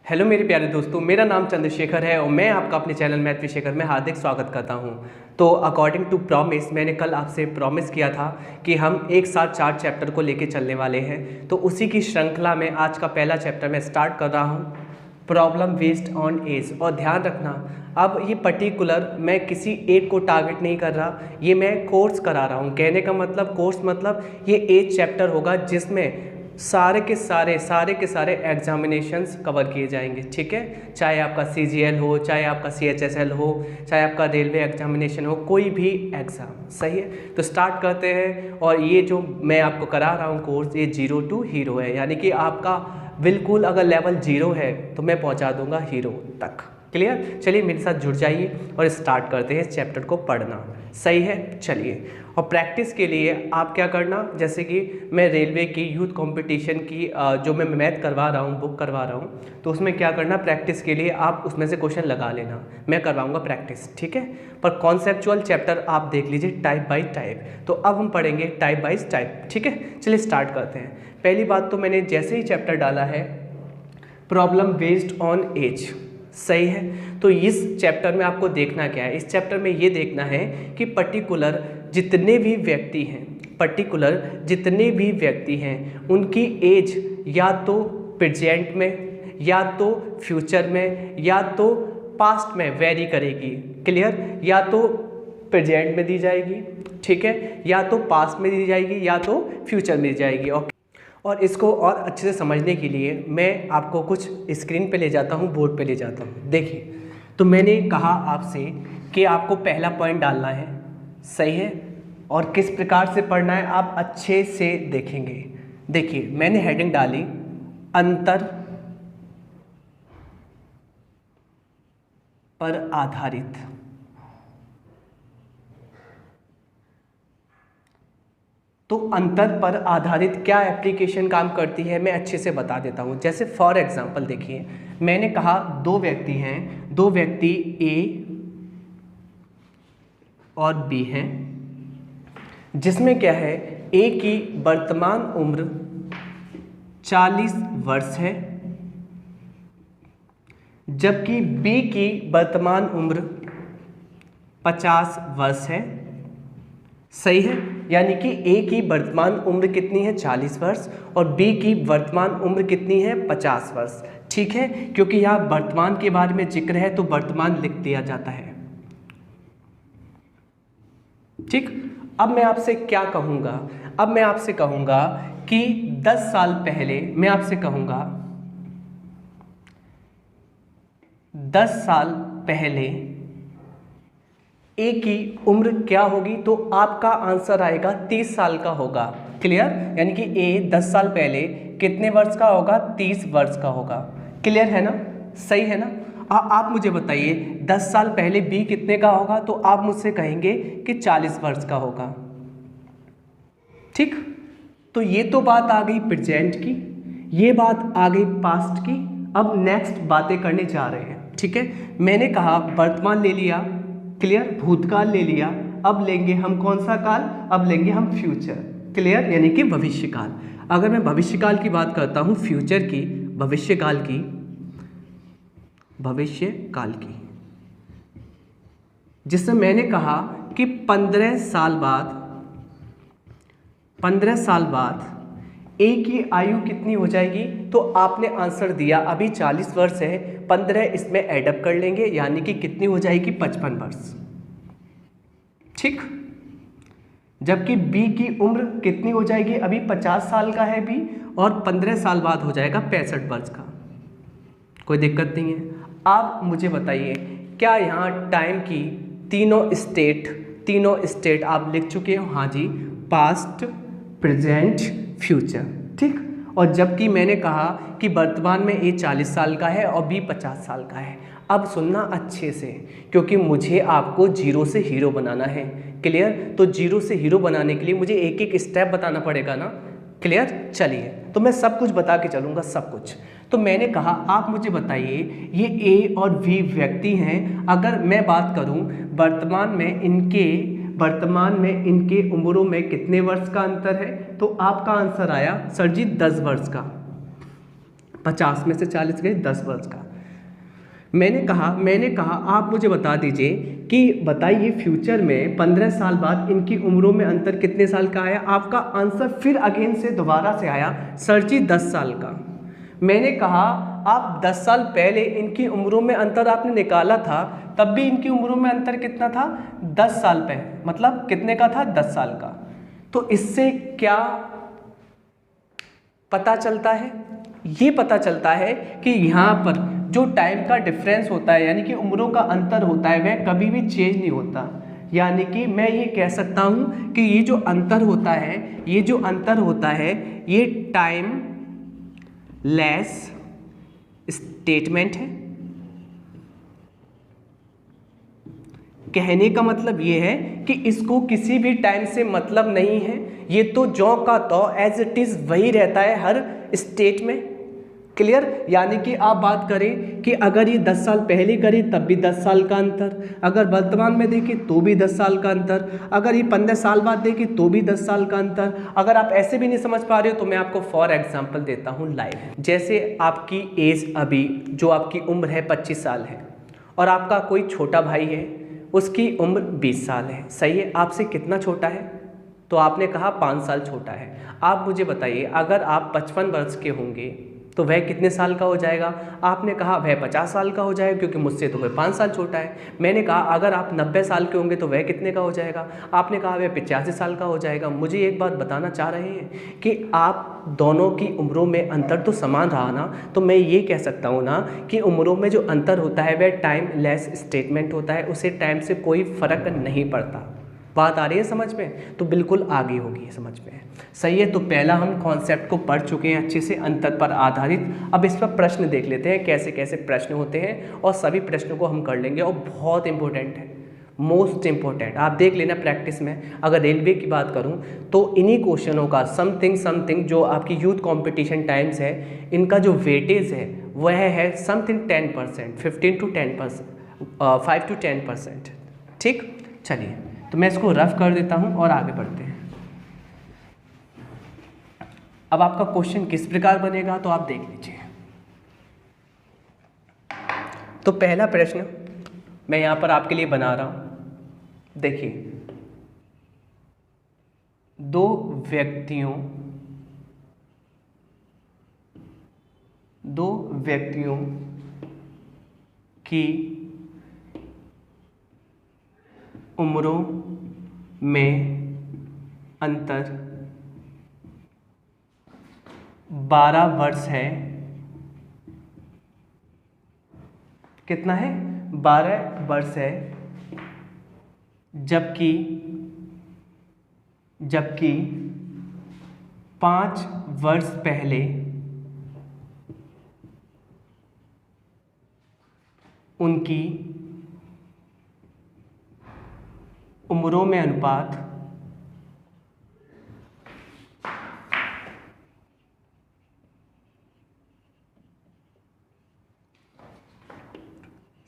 Hello मेरे प्यारे दोस्तों, मेरा नाम चंद्रशेखर है और मैं आपका अपने चैनल मैथ विशेखर में हार्दिक स्वागत करता हूं। तो अकॉर्डिंग टू प्रॉमिस, मैंने कल आपसे प्रॉमिस किया था कि हम एक साथ 4 चैप्टर को लेके चलने वाले हैं। तो उसी की श्रृंखला में आज का पहला चैप्टर मैं स्टार्ट कर रहा हूं, प्रॉब्लम बेस्ड ऑन एज। और ध्यान रखना, अब ये पर्टिकुलर मैं किसी एक को टारगेट नहीं कर रहा, ये मैं कोर्स करा रहा हूँ। कहने का मतलब कोर्स मतलब ये एक चैप्टर होगा जिसमें सारे के सारे एग्जामिनेशंस कवर किए जाएंगे। ठीक है, चाहे आपका CGL हो, चाहे आपका CHSL हो, चाहे आपका रेलवे एग्जामिनेशन हो, कोई भी एग्ज़ाम। सही है, तो स्टार्ट करते हैं। और ये जो मैं आपको करा रहा हूँ कोर्स, ये 0 to हीरो है, यानी कि आपका बिल्कुल अगर लेवल 0 है तो मैं पहुँचा दूँगा हीरो तक। क्लियर? चलिए मेरे साथ जुड़ जाइए और स्टार्ट करते हैं इस चैप्टर को पढ़ना। सही है, चलिए। और प्रैक्टिस के लिए आप क्या करना, जैसे कि मैं रेलवे की यूथ कंपटीशन की जो मैं मैथ करवा रहा हूँ, बुक करवा रहा हूँ, तो उसमें क्या करना, प्रैक्टिस के लिए आप उसमें से क्वेश्चन लगा लेना, मैं करवाऊँगा प्रैक्टिस। ठीक है, पर कॉन्सेप्चुअल चैप्टर आप देख लीजिए टाइप बाई टाइप। तो अब हम पढ़ेंगे टाइप बाई टाइप। ठीक है, चलिए स्टार्ट करते हैं। पहली बात तो मैंने जैसे ही चैप्टर डाला है, प्रॉब्लम बेस्ड ऑन एज। सही है, तो इस चैप्टर में आपको देखना क्या है, इस चैप्टर में ये देखना है कि पर्टिकुलर जितने भी व्यक्ति हैं उनकी एज या तो प्रेजेंट में, या तो फ्यूचर में, या तो पास्ट में वेरी करेगी। क्लियर? या तो प्रेजेंट में दी जाएगी, ठीक है, या तो पास्ट में दी जाएगी, या तो फ्यूचर में दी जाएगी। और इसको और अच्छे से समझने के लिए मैं आपको कुछ स्क्रीन पे ले जाता हूँ, बोर्ड पे ले जाता हूँ। देखिए, तो मैंने कहा आपसे कि आपको पहला पॉइंट डालना है। सही है, और किस प्रकार से पढ़ना है आप अच्छे से देखेंगे। देखिए, मैंने हेडिंग डाली अंतर पर आधारित। तो अंतर पर आधारित क्या एप्लीकेशन काम करती है मैं अच्छे से बता देता हूँ। जैसे फॉर एग्जांपल देखिए, मैंने कहा दो व्यक्ति हैं, दो व्यक्ति A और B हैं, जिसमें क्या है, A की वर्तमान उम्र 40 वर्ष है, जबकि B की वर्तमान उम्र 50 वर्ष है। सही है, यानी कि A की वर्तमान उम्र कितनी है, 40 वर्ष, और B की वर्तमान उम्र कितनी है, 50 वर्ष। ठीक है, क्योंकि यहाँ वर्तमान के बारे में जिक्र है तो वर्तमान लिख दिया जाता है। ठीक, अब मैं आपसे क्या कहूँगा, अब मैं आपसे कहूँगा कि 10 साल पहले, मैं आपसे कहूँगा 10 साल पहले A की उम्र क्या होगी, तो आपका आंसर आएगा 30 साल का होगा। क्लियर? यानी कि A 10 साल पहले कितने वर्ष का होगा, 30 वर्ष का होगा। क्लियर है ना? सही है ना? आप मुझे बताइए 10 साल पहले B कितने का होगा, तो आप मुझसे कहेंगे कि 40 वर्ष का होगा। ठीक, तो ये तो बात आ गई प्रेजेंट की, ये बात आ गई पास्ट की। अब नेक्स्ट बातें करने जा रहे हैं। ठीक है, मैंने कहा वर्तमान ले लिया, क्लियर, भूतकाल ले लिया, अब लेंगे हम कौन सा काल, अब लेंगे हम फ्यूचर। क्लियर, यानी कि भविष्यकाल। अगर मैं भविष्यकाल की बात करता हूँ, फ्यूचर की, भविष्यकाल की, जिसमें मैंने कहा कि 15 साल बाद A की आयु कितनी हो जाएगी, तो आपने आंसर दिया अभी 40 वर्ष है, 15 इसमें एडअप कर लेंगे, यानी कि कितनी हो जाएगी, 55 वर्ष। ठीक, जबकि B की उम्र कितनी हो जाएगी, अभी 50 साल का है B, और 15 साल बाद हो जाएगा 65 वर्ष का। कोई दिक्कत नहीं है। आप मुझे बताइए, क्या यहाँ टाइम की तीनों स्टेट आप लिख चुके हो? हाँ जी, पास्ट, प्रेजेंट, फ्यूचर। ठीक, और जबकि मैंने कहा कि वर्तमान में A 40 साल का है और B 50 साल का है। अब सुनना अच्छे से, क्योंकि मुझे आपको 0 से हीरो बनाना है। क्लियर? तो 0 से हीरो बनाने के लिए मुझे एक एक स्टेप बताना पड़ेगा ना। क्लियर? चलिए, तो मैं सब कुछ बता के चलूँगा, सब कुछ। तो मैंने कहा आप मुझे बताइए, ये A और B व्यक्ति हैं, अगर मैं बात करूं वर्तमान में इनके उम्रों में कितने वर्ष का अंतर है, तो आपका आंसर आया सर जी 10 वर्ष का। 50 में से 40 गए 10 वर्ष का। मैंने कहा आप मुझे बता दीजिए कि बताइए फ्यूचर में 15 साल बाद इनकी उम्रों में अंतर कितने साल का आया। आपका आंसर फिर अगेन से दोबारा से आया, सर जी 10 साल का। मैंने कहा आप 10 साल पहले इनकी उम्रों में अंतर आपने निकाला था, तब भी इनकी उम्रों में अंतर कितना था, 10 साल पहले, मतलब कितने का था, 10 साल का। तो इससे क्या पता चलता है, ये पता चलता है कि यहाँ पर जो टाइम का डिफरेंस होता है, यानी कि उम्रों का अंतर होता है, वह कभी भी चेंज नहीं होता। यानी कि मैं ये कह सकता हूँ कि ये जो अंतर होता है, ये टाइम लेस स्टेटमेंट है। कहने का मतलब ये है कि इसको किसी भी टाइम से मतलब नहीं है, ये तो ज्यों का त्यों एज इट इज़ वही रहता है हर स्टेट में। क्लियर। यानी कि आप बात करें कि अगर ये 10 साल पहले करें तब भी 10 साल का अंतर, अगर वर्तमान में देखें तो भी 10 साल का अंतर, अगर ये 15 साल बाद देखें तो भी 10 साल का अंतर। अगर आप ऐसे भी नहीं समझ पा रहे हो तो मैं आपको फॉर एग्जांपल देता हूँ लाइव। जैसे आपकी एज अभी जो आपकी उम्र है 25 साल है और आपका कोई छोटा भाई है, उसकी उम्र 20 साल है, सही है। आपसे कितना छोटा है, तो आपने कहा 5 साल छोटा है। आप मुझे बताइए अगर आप 55 वर्ष के होंगे तो वह कितने साल का हो जाएगा। आपने कहा वह 50 साल का हो जाएगा क्योंकि मुझसे तो वह 5 साल छोटा है। मैंने कहा अगर आप 90 साल के होंगे तो वह कितने का हो जाएगा। आपने कहा वह 85 साल का हो जाएगा। मुझे एक बात बताना चाह रहे हैं कि आप दोनों की उम्रों में अंतर तो समान रहा ना, तो मैं ये कह सकता हूँ ना कि उम्रों में जो अंतर होता है वह टाइम लेस स्टेटमेंट होता है, उसे टाइम से कोई फ़र्क नहीं पड़ता। बात आ रही है समझ में, तो बिल्कुल आगे होगी समझ में, सही है। तो पहला हम कॉन्सेप्ट को पढ़ चुके हैं अच्छे से, अंतर पर आधारित। अब इस पर प्रश्न देख लेते हैं कैसे कैसे प्रश्न होते हैं, और सभी प्रश्नों को हम कर लेंगे, और बहुत इंपॉर्टेंट है, मोस्ट इंपॉर्टेंट। आप देख लेना प्रैक्टिस में। अगर रेलवे की बात करूं तो इन्हीं क्वेश्चनों का समथिंग जो आपकी यूथ कंपटीशन टाइम्स है, इनका जो वेटेज है वह है समथिंग 10%, 15 to 10%, 5 to 10%। ठीक, चलिए तो मैं इसको रफ कर देता हूं और आगे बढ़ते हैं। अब आपका क्वेश्चन किस प्रकार बनेगा तो आप देख लीजिए। तो पहला प्रश्न मैं यहां पर आपके लिए बना रहा हूं। देखिए, दो व्यक्तियों की उम्रों में अंतर 12 वर्ष है। कितना है, 12 वर्ष है। जबकि 5 वर्ष पहले उनकी उम्रों में अनुपात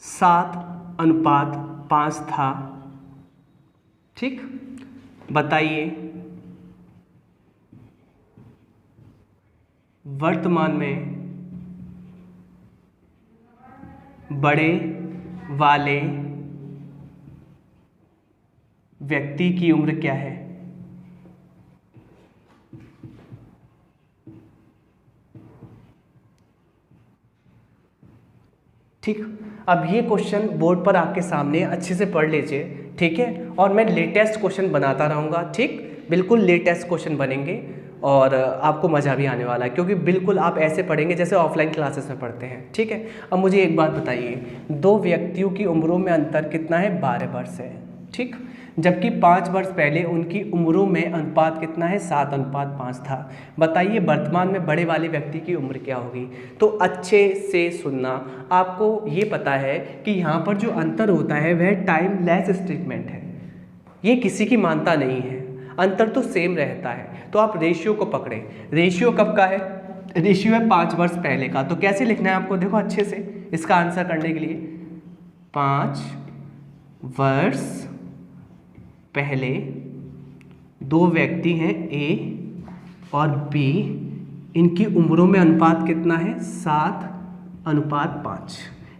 7:5 था। ठीक, बताइए वर्तमान में बड़े वाले व्यक्ति की उम्र क्या है। ठीक, अब ये क्वेश्चन बोर्ड पर आपके सामने अच्छे से पढ़ लीजिए, ठीक है। और मैं लेटेस्ट क्वेश्चन बनाता रहूँगा, ठीक, बिल्कुल लेटेस्ट क्वेश्चन बनेंगे और आपको मज़ा भी आने वाला है, क्योंकि बिल्कुल आप ऐसे पढ़ेंगे जैसे ऑफलाइन क्लासेस में पढ़ते हैं, ठीक है। अब मुझे एक बात बताइए, दो व्यक्तियों की उम्रों में अंतर कितना है, 12 वर्ष है, ठीक। जबकि 5 वर्ष पहले उनकी उम्रों में अनुपात कितना है, 7:5 था। बताइए वर्तमान में बड़े वाले व्यक्ति की उम्र क्या होगी। तो अच्छे से सुनना, आपको ये पता है कि यहाँ पर जो अंतर होता है वह टाइम लेस स्टेटमेंट है, ये किसी की मानता नहीं है, अंतर तो सेम रहता है। तो आप रेशियो को पकड़े। रेशियो कब का है, रेशियो है 5 वर्ष पहले का। तो कैसे लिखना है आपको, देखो अच्छे से इसका आंसर करने के लिए, 5 वर्ष पहले दो व्यक्ति हैं, ए और बी, इनकी उम्रों में अनुपात कितना है? 7:5।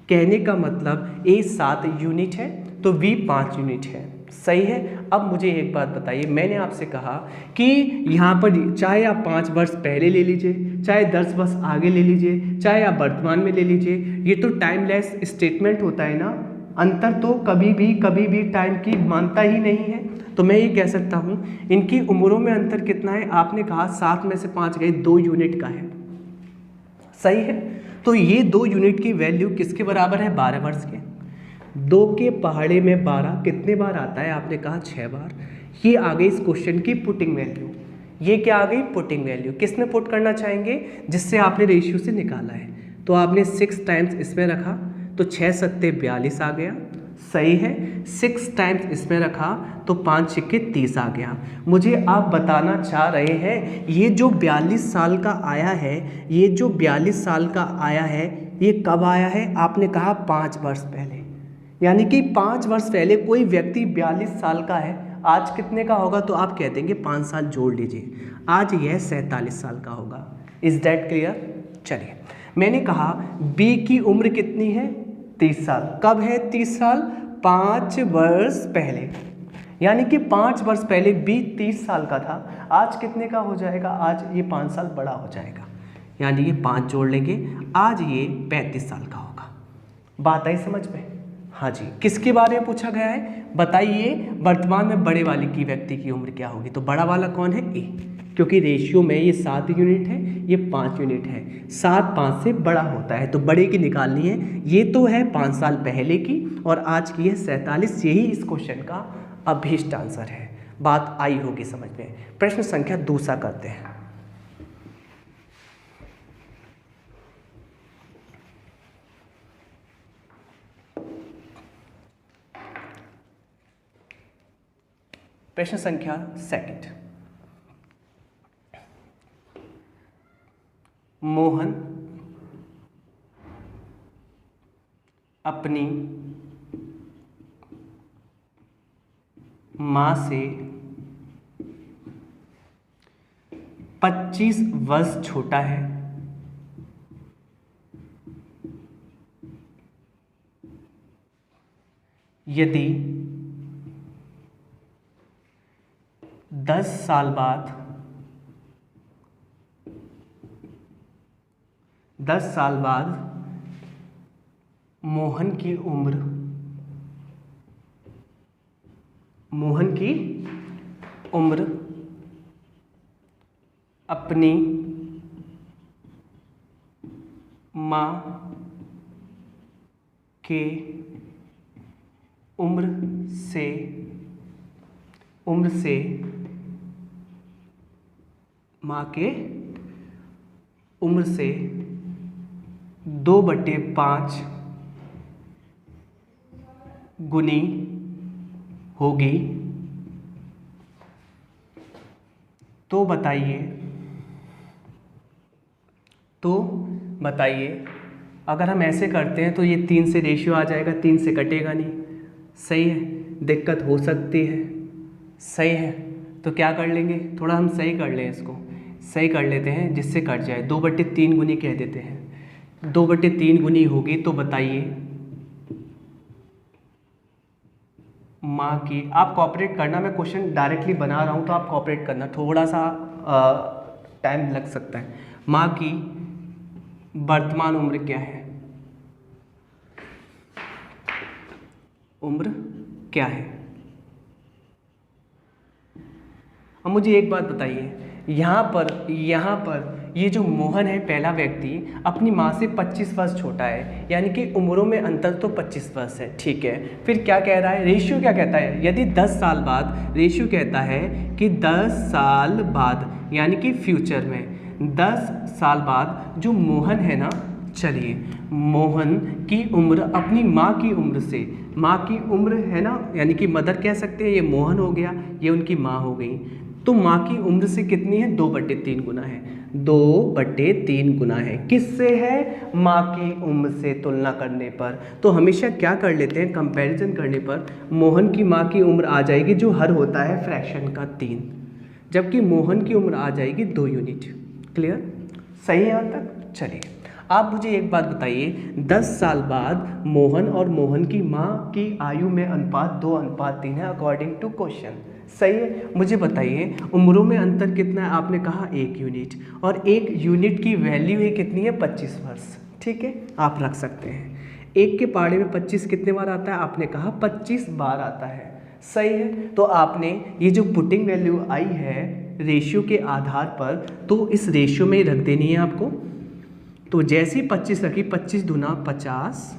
कहने का मतलब A 7 यूनिट है तो B 5 यूनिट है। सही है। अब मुझे एक बात बताइए, मैंने आपसे कहा कि यहाँ पर चाहे आप 5 वर्ष पहले ले लीजिए, चाहे 10 वर्ष आगे ले लीजिए, चाहे आप वर्तमान में ले लीजिए, ये तो टाइमलेस स्टेटमेंट होता है ना। अंतर तो कभी भी टाइम की मानता ही नहीं है। तो मैं ये कह सकता हूँ इनकी उम्रों में अंतर कितना है? आपने कहा 7 में से 5 गए, 2 यूनिट का है। सही है। तो ये 2 यूनिट की वैल्यू किसके बराबर है? 12 वर्ष के। 2 के पहाड़े में 12 कितने बार आता है? आपने कहा 6 बार। ये आ गई इस क्वेश्चन की पुटिंग वैल्यू। ये क्या आ गई? Putting value. किसमें पुट करना चाहेंगे? जिससे आपने रेशियो से निकाला है। तो आपने 6 टाइम्स इसमें रखा तो 6 सत्ते 42 आ गया। सही है। 6 टाइम्स इसमें रखा तो 5 छिक्के 30 आ गया। मुझे आप बताना चाह रहे हैं ये जो 42 साल का आया है, ये जो 42 साल का आया है, ये कब आया है? आपने कहा 5 वर्ष पहले। यानी कि 5 वर्ष पहले कोई व्यक्ति 42 साल का है, आज कितने का होगा? तो आप कह देंगे 5 साल जोड़ लीजिए, आज यह 47 साल का होगा। Is that clear? चलिए, मैंने कहा बी की उम्र कितनी है? 30 साल। कब है 30 साल? 5 वर्ष पहले। यानी कि 5 वर्ष पहले बी 30 साल का था, आज कितने का हो जाएगा? आज ये 5 साल बड़ा हो जाएगा। यानी ये 5 जोड़ लेंगे, आज ये 35 साल का होगा। बात आई समझ में? हाँ जी। किसके बारे में पूछा गया है? बताइए वर्तमान में बड़े वाले की व्यक्ति की उम्र क्या होगी? तो बड़ा वाला कौन है? ए, क्योंकि रेशियो में ये 7 यूनिट है, ये 5 यूनिट है। 7 5 से बड़ा होता है तो बड़े की निकालनी है। ये तो है 5 साल पहले की और आज की है 47। यही इस क्वेश्चन का अभीष्ट आंसर है। बात आई होगी समझ में। प्रश्न संख्या 2 करते हैं। प्रश्न संख्या 2। मोहन अपनी माँ से 25 वर्ष छोटा है। यदि 10 साल बाद 10 साल बाद मोहन की उम्र अपनी माँ के उम्र से माँ के उम्र से 2/5 गुनी होगी तो बताइए अगर हम ऐसे करते हैं तो ये 3 से रेशियो आ जाएगा, 3 से कटेगा नहीं। सही है। दिक्कत हो सकती है। सही है। तो क्या कर लेंगे? थोड़ा हम सही कर लें, इसको सही कर लेते हैं जिससे कट जाए। 2/3 गुनी कह देते हैं। 2/3 गुनी होगी तो बताइए माँ की। आप कॉपरेट करना, मैं क्वेश्चन डायरेक्टली बना रहा हूँ तो आप कॉपरेट करना, थोड़ा सा टाइम लग सकता है। माँ की वर्तमान उम्र क्या है? उम्र क्या है? अब मुझे एक बात बताइए, यहाँ पर ये जो मोहन है पहला व्यक्ति अपनी माँ से 25 वर्ष छोटा है, यानी कि उम्रों में अंतर तो 25 वर्ष है। ठीक है। फिर क्या कह रहा है? रेशियो क्या कहता है? यदि 10 साल बाद, रेशियो कहता है कि 10 साल बाद यानी कि फ्यूचर में 10 साल बाद जो मोहन है ना, चलिए मोहन की उम्र अपनी माँ की उम्र से, माँ की उम्र है ना, यानी कि मदर कह सकते हैं, ये मोहन हो गया, ये उनकी माँ हो गई, तो माँ की उम्र से कितनी है? 2/3 गुना है। 2/3 गुना है। किससे है? माँ की उम्र से तुलना करने पर। तो हमेशा क्या कर लेते हैं? कंपैरिजन करने पर मोहन की माँ की उम्र आ जाएगी, जो हर होता है फ्रैक्शन का 3, जबकि मोहन की उम्र आ जाएगी 2 यूनिट। क्लियर? सही है यहाँ तक? चलिए आप मुझे एक बात बताइए, 10 साल बाद मोहन और मोहन की माँ की आयु में अनुपात 2:3 है अकॉर्डिंग टू क्वेश्चन। सही है। मुझे बताइए उम्रों में अंतर कितना है? आपने कहा 1 यूनिट, और 1 यूनिट की वैल्यू है कितनी है? 25 वर्ष। ठीक है, आप रख सकते हैं। 1 के पहाड़े में 25 कितने बार आता है? आपने कहा 25 बार आता है। सही है। तो आपने ये जो पुटिंग वैल्यू आई है रेशियो के आधार पर, तो इस रेशियो में ही रख देनी है आपको। तो जैसे ही 25 रखी, 25 दूना 50,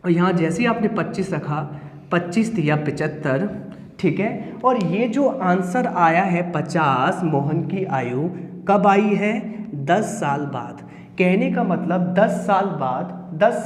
और यहाँ जैसे ही आपने 25 रखा, 25 दिया 75। ठीक है, और ये जो आंसर आया है 50, मोहन की आयु कब आई है? 10 साल बाद। कहने का मतलब 10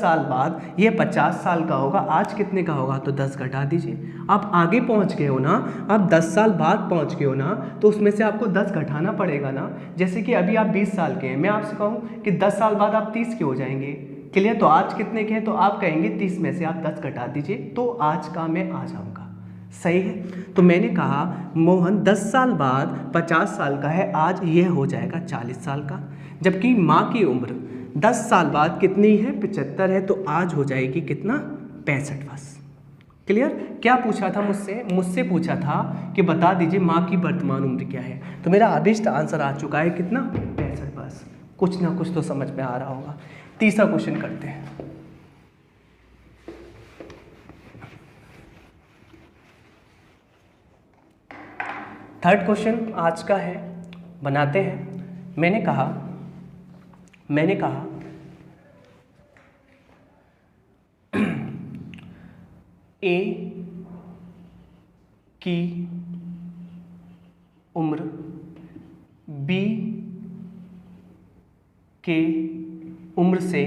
साल बाद ये 50 साल का होगा। आज कितने का होगा? तो 10 घटा दीजिए। आप आगे पहुंच गए हो ना, आप 10 साल बाद पहुंच गए हो ना, तो उसमें से आपको 10 घटाना पड़ेगा ना। जैसे कि अभी आप 20 साल के हैं, मैं आपसे कहूँ कि 10 साल बाद आप 30 के हो जाएंगे। क्लियर? तो आज कितने के हैं? तो आप कहेंगे 30 में से आप 10 घटा दीजिए, तो आज का मैं आ जाऊँगा। सही है। तो मैंने कहा मोहन 10 साल बाद 50 साल का है, आज ये हो जाएगा 40 साल का। जबकि माँ की उम्र 10 साल बाद कितनी है? 75 है, तो आज हो जाएगी कितना? 65 वर्ष। क्लियर? क्या पूछा था मुझसे? मुझसे पूछा था कि बता दीजिए माँ की वर्तमान उम्र क्या है। तो मेरा अभिष्ट आंसर आ चुका है कितना? 65 वर्ष। कुछ ना कुछ तो समझ में आ रहा होगा। तीसरा क्वेश्चन करते हैं। थर्ड क्वेश्चन आज का है, बनाते हैं। मैंने कहा ए की उम्र बी के उम्र से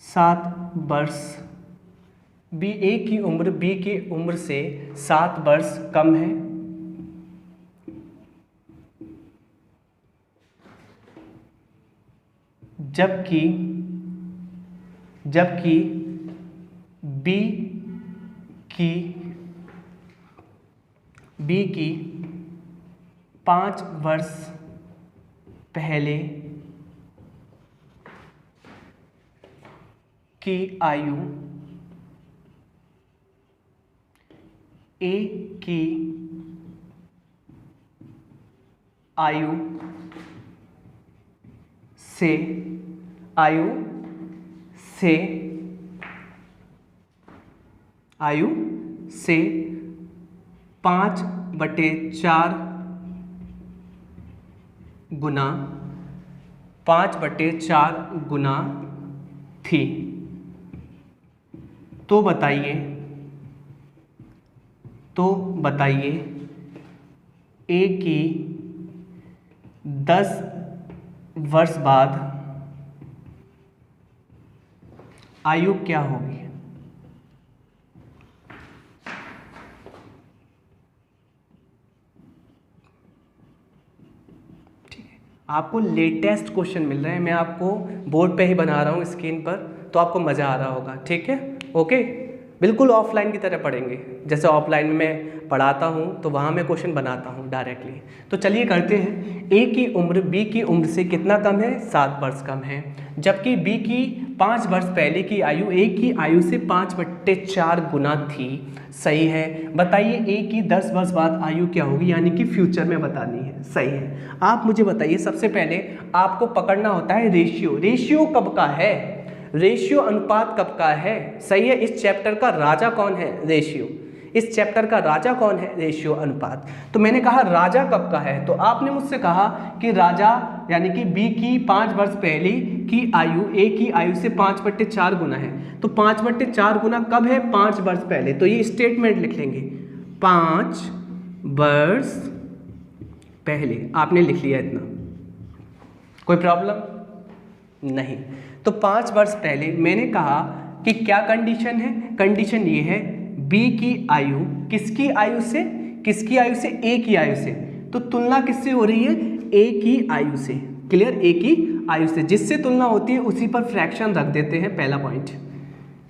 7 वर्ष, ए की उम्र बी की उम्र से 7 वर्ष कम है। जबकि बी की 5 वर्ष पहले की आयु ए की आयु से 5/4 गुना थी। तो बताइए ए की 10 वर्ष बाद आयु क्या होगी? ठीक है, आपको लेटेस्ट क्वेश्चन मिल रहे हैं, मैं आपको बोर्ड पे ही बना रहा हूँ स्क्रीन पर, तो आपको मज़ा आ रहा होगा। ठीक है, ओके। बिल्कुल ऑफलाइन की तरह पढ़ेंगे, जैसे ऑफलाइन में मैं पढ़ाता हूँ तो वहाँ मैं क्वेश्चन बनाता हूँ डायरेक्टली। तो चलिए करते हैं। ए की उम्र बी की उम्र से कितना कम है? 7 वर्ष कम है। जबकि बी की 5 वर्ष पहले की आयु ए की आयु से 5/4 गुना थी। सही है। बताइए ए की 10 वर्ष बाद आयु क्या होगी, यानी कि फ्यूचर में बतानी है। सही है। आप मुझे बताइए, सबसे पहले आपको पकड़ना होता है रेशियो कब का है? रेशियो अनुपात कब का है? सही है। इस चैप्टर का राजा कौन है? रेशियो। इस चैप्टर का राजा कौन है? रेशियो अनुपात। तो मैंने कहा राजा कब का है, तो आपने मुझसे कहा कि राजा यानी कि बी की 5 वर्ष पहले की आयु ए की आयु से 5/4 गुना है। तो 5/4 गुना कब है? 5 वर्ष पहले। तो ये स्टेटमेंट लिख लेंगे, 5 वर्ष पहले। आपने लिख लिया इतना, कोई प्रॉब्लम नहीं। तो 5 वर्ष पहले मैंने कहा कि क्या कंडीशन है? कंडीशन ये है बी की आयु किसकी आयु से? ए की आयु से। तो तुलना किससे हो रही है? ए की आयु से। क्लियर? ए की आयु से जिससे तुलना होती है उसी पर फ्रैक्शन रख देते हैं, पहला पॉइंट।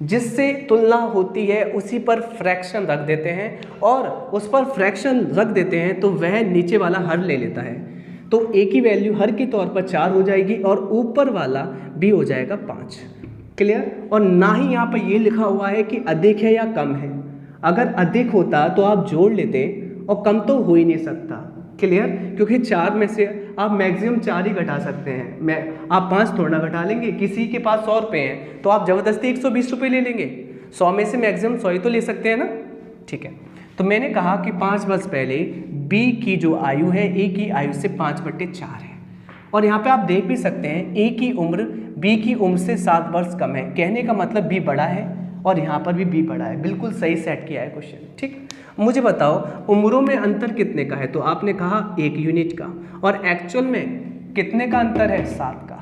जिससे तुलना होती है उसी पर फ्रैक्शन रख देते हैं और उस पर फ्रैक्शन रख देते हैं तो वह नीचे वाला हर ले लेता है। तो a की वैल्यू हर के तौर पर 4 हो जाएगी और ऊपर वाला b हो जाएगा 5। क्लियर? और ना ही यहाँ पर ये लिखा हुआ है कि अधिक है या कम है। अगर अधिक होता तो आप जोड़ लेते और कम तो हो ही नहीं सकता। क्लियर? क्योंकि 4 में से आप मैक्सिमम 4 ही घटा सकते हैं। आप 5 थोड़ा ना घटा लेंगे। किसी के पास 100 रुपये हैं तो आप ज़बरदस्ती 120 रुपये ले लेंगे। 100 में से मैक्सिमम 100 ही तो ले सकते हैं ना। ठीक है, तो मैंने कहा कि 5 वर्ष पहले b की जो आयु है a की आयु से 5/4 है। और यहाँ पे आप देख भी सकते हैं a की उम्र b की उम्र से 7 वर्ष कम है। कहने का मतलब b बड़ा है और यहाँ पर भी b बड़ा है। बिल्कुल सही सेट किया है क्वेश्चन। ठीक, मुझे बताओ उम्रों में अंतर कितने का है? तो आपने कहा 1 यूनिट का, और एक्चुअल में कितने का अंतर है? 7 का।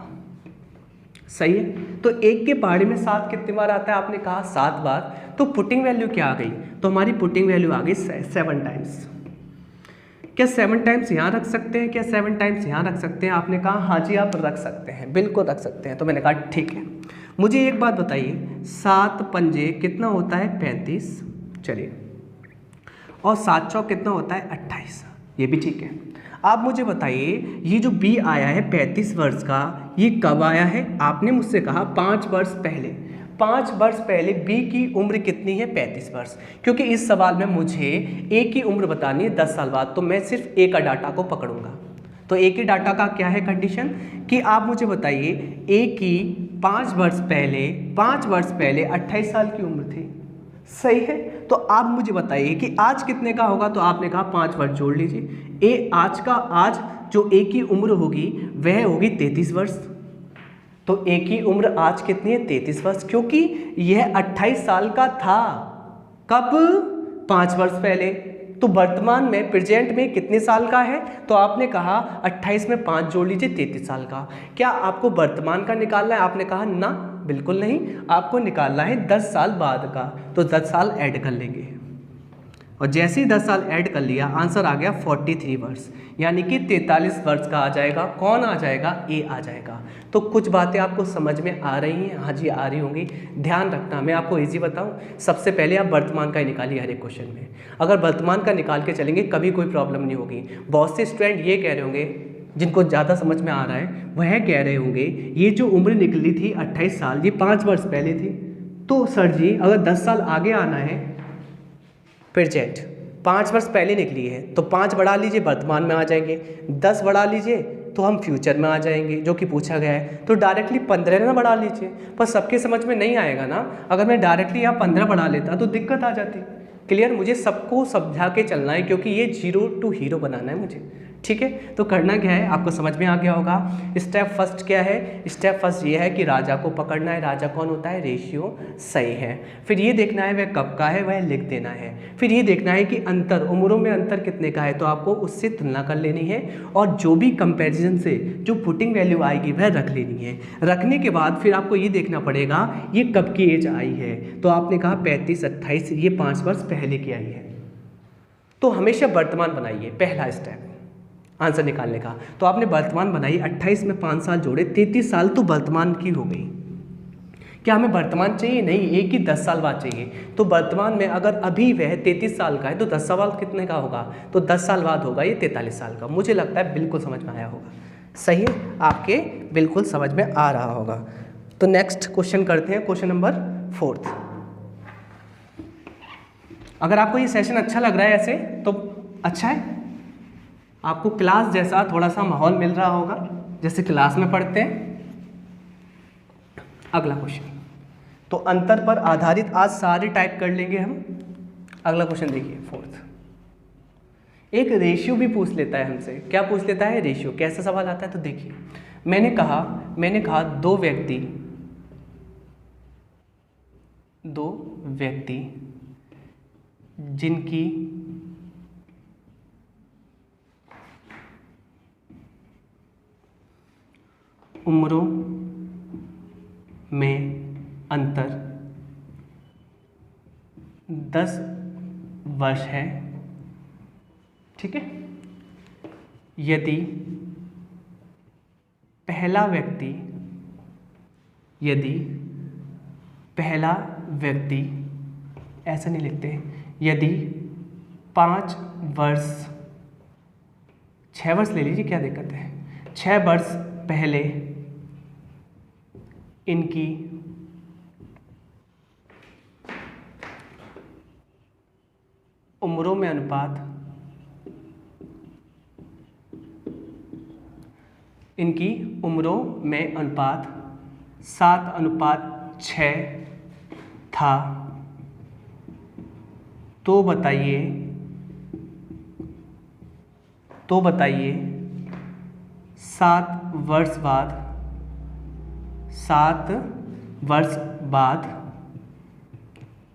सही है, तो 1 के पहाड़ी में 7 कितनी बार आता है? आपने कहा 7 बार। तो पुटिंग वैल्यू क्या आ गई? तो हमारी पुटिंग वैल्यू आ गई 7 टाइम्स। क्या 7 टाइम्स यहाँ रख सकते हैं? क्या 7 टाइम्स यहाँ रख सकते हैं? आपने कहा हाँ जी आप रख सकते हैं, बिल्कुल रख सकते हैं। तो मैंने कहा ठीक है। मुझे एक बात बताइए, 7 पंजे कितना होता है? 35। चलिए, और 7 चौक कितना होता है? 28। ये भी ठीक है। आप मुझे बताइए ये जो बी आया है 35 वर्ष का, ये कब आया है? आपने मुझसे कहा 5 वर्ष पहले। 5 वर्ष पहले बी की उम्र कितनी है? 35 वर्ष। क्योंकि इस सवाल में मुझे ए की उम्र बतानी है 10 साल बाद, तो मैं सिर्फ ए का डाटा को पकड़ूंगा। तो ए के डाटा का क्या है कंडीशन कि आप मुझे बताइए ए की 5 वर्ष पहले 28 साल की उम्र थी। सही है, तो आप मुझे बताइए कि आज कितने का होगा? तो आपने कहा 5 वर्ष जोड़ लीजिए। ए आज का, आज जो ए की उम्र होगी वह होगी 33 वर्ष। तो ए की उम्र आज कितनी है? 33 वर्ष, क्योंकि यह 28 साल का था। कब? 5 वर्ष पहले। तो वर्तमान में, प्रेजेंट में कितने साल का है? तो आपने कहा 28 में 5 जोड़ लीजिए 33 साल का। क्या आपको वर्तमान का निकालना है? आपने कहा ना, बिल्कुल नहीं, आपको निकालना है 10 साल बाद का। तो 10 साल ऐड कर लेंगे और जैसे ही 10 साल ऐड कर लिया आंसर आ गया 43 वर्ष, यानी कि 43 वर्ष का आ जाएगा। कौन आ जाएगा? ए आ जाएगा। तो कुछ बातें आपको समझ में आ रही हैं? हाँ जी आ रही होंगी। ध्यान रखना, मैं आपको इजी बताऊं, सबसे पहले आप वर्तमान का ही निकालिए हर एक क्वेश्चन में। अगर वर्तमान का निकाल के चलेंगे कभी कोई प्रॉब्लम नहीं होगी। बहुत से स्टूडेंट ये कह रहे होंगे, जिनको ज़्यादा समझ में आ रहा है वह कह रहे होंगे ये जो उम्र निकली थी 28 साल, ये 5 वर्ष पहले थी। तो सर जी अगर 10 साल आगे आना है, प्रेजेंट 5 वर्ष पहले निकली है तो 5 बढ़ा लीजिए वर्तमान में आ जाएंगे, 10 बढ़ा लीजिए तो हम फ्यूचर में आ जाएंगे जो कि पूछा गया है। तो डायरेक्टली 15 ना बढ़ा लीजिए, पर सबके समझ में नहीं आएगा ना। अगर मैं डायरेक्टली यहाँ 15 बढ़ा लेता तो दिक्कत आ जाती। क्लियर? मुझे सबको समझा के चलना है क्योंकि ये 0 टू हीरो बनाना है मुझे। ठीक है, तो करना क्या है आपको समझ में आ गया होगा। स्टेप फर्स्ट क्या है? स्टेप फर्स्ट ये है कि राजा को पकड़ना है। राजा कौन होता है? रेशियो। सही है। फिर ये देखना है वह कब का है, वह लिख देना है। फिर ये देखना है कि अंतर, उम्रों में अंतर कितने का है, तो आपको उससे तुलना कर लेनी है और जो भी कंपैरिजन से जो पुटिंग वैल्यू आएगी वह रख लेनी है। रखने के बाद फिर आपको ये देखना पड़ेगा ये कब की एज आई है। तो आपने कहा 35, 28, ये 5 वर्ष पहले की आई है। तो हमेशा वर्तमान बनाइए, पहला स्टेप आंसर निकालने का। तो आपने वर्तमान बनाई, 28 में 5 साल जोड़े, 33 साल तो वर्तमान की हो गई। क्या हमें वर्तमान चाहिए? नहीं, एक ही 10 साल बाद चाहिए। तो वर्तमान में अगर अभी वह 33 साल का है तो 10 साल कितने का होगा? तो 10 साल बाद होगा ये 43 साल का। मुझे लगता है बिल्कुल समझ में आया होगा। सही है, आपके बिल्कुल समझ में आ रहा होगा। तो नेक्स्ट क्वेश्चन करते हैं, क्वेश्चन नंबर 4। अगर आपको ये सेशन अच्छा लग रहा है ऐसे तो अच्छा है, आपको क्लास जैसा थोड़ा सा माहौल मिल रहा होगा जैसे क्लास में पढ़ते हैं। अगला क्वेश्चन, तो अंतर पर आधारित आज सारे टाइप कर लेंगे हम। अगला क्वेश्चन देखिए 4। एक रेशियो भी पूछ लेता है हमसे। क्या पूछ लेता है? रेशियो। कैसा सवाल आता है? तो देखिए मैंने कहा दो व्यक्ति जिनकी उम्रों में अंतर 10 वर्ष है। ठीक है, यदि पहला व्यक्ति, ऐसा नहीं लिखते, यदि 5 वर्ष, 6 वर्ष ले लीजिए, क्या दिक्कत है, 6 वर्ष पहले इनकी उम्रों में अनुपात, इनकी उम्रों में अनुपात 7:6 था, तो बताइए 7 वर्ष बाद, 7 वर्ष बाद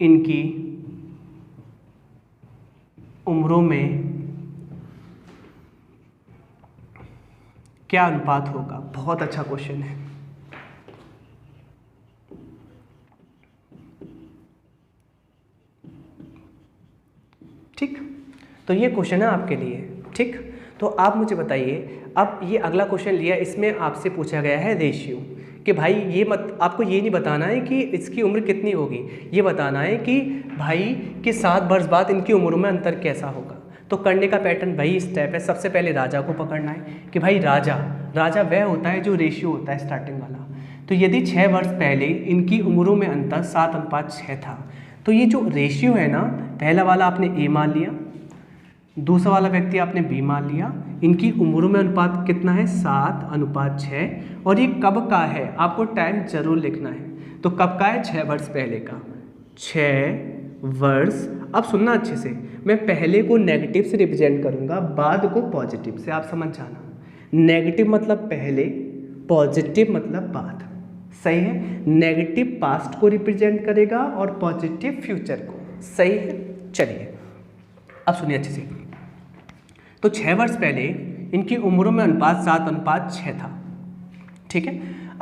इनकी उम्रों में क्या अनुपात होगा। बहुत अच्छा क्वेश्चन है। ठीक, तो ये क्वेश्चन है आपके लिए। ठीक, तो आप मुझे बताइए, अब ये अगला क्वेश्चन लिया, इसमें आपसे पूछा गया है रेशियो, कि भाई ये मत, आपको ये नहीं बताना है कि इसकी उम्र कितनी होगी, ये बताना है कि भाई कि 7 वर्ष बाद इनकी उम्र में अंतर कैसा होगा। तो करने का पैटर्न वही स्टेप है। सबसे पहले राजा को पकड़ना है कि भाई राजा वह होता है जो रेशियो होता है स्टार्टिंग वाला। तो यदि 6 वर्ष पहले इनकी उम्रों में अंतर 7:6 था, तो ये जो रेशियो है ना, पहला वाला आपने ए मान लिया, दूसरा वाला व्यक्ति आपने बी मान लिया, इनकी उम्रों में अनुपात कितना है 7:6, और ये कब का है आपको टाइम जरूर लिखना है। तो कब का है, 6 वर्ष पहले का, 6 वर्ष। अब सुनना अच्छे से, मैं पहले को नेगेटिव से रिप्रेजेंट करूंगा, बाद को पॉजिटिव से, आप समझ जाना। नेगेटिव मतलब पहले, पॉजिटिव मतलब बाद, सही है। नेगेटिव पास्ट को रिप्रेजेंट करेगा और पॉजिटिव फ्यूचर को, सही है। चलिए अब सुनिए अच्छे से। तो 6 वर्ष पहले इनकी उम्रों में अनुपात 7:6 था, ठीक है।